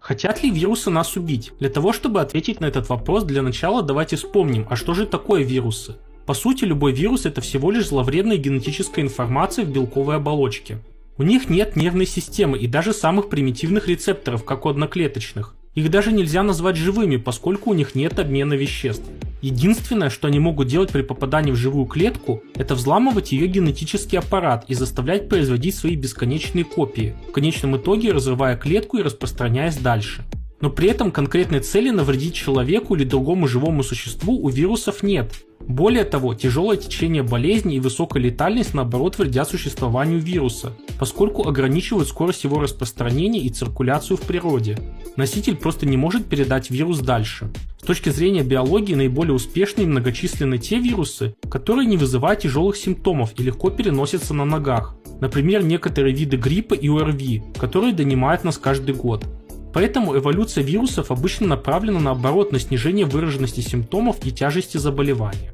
Хотят ли вирусы нас убить? Для того, чтобы ответить на этот вопрос, для начала давайте вспомним, а что же такое вирусы? По сути, любой вирус – это всего лишь зловредная генетическая информация в белковой оболочке. У них нет нервной системы и даже самых примитивных рецепторов, как у одноклеточных. Их даже нельзя назвать живыми, поскольку у них нет обмена веществ. Единственное, что они могут делать при попадании в живую клетку, это взламывать ее генетический аппарат и заставлять производить свои бесконечные копии, в конечном итоге разрывая клетку и распространяясь дальше. Но при этом конкретной цели навредить человеку или другому живому существу у вирусов нет. Более того, тяжелое течение болезни и высокая летальность наоборот вредят существованию вируса, поскольку ограничивают скорость его распространения и циркуляцию в природе. Носитель просто не может передать вирус дальше. С точки зрения биологии наиболее успешны и многочисленны те вирусы, которые не вызывают тяжелых симптомов и легко переносятся на ногах. Например, некоторые виды гриппа и ОРВИ, которые донимают нас каждый год. Поэтому эволюция вирусов обычно направлена наоборот на снижение выраженности симптомов и тяжести заболевания.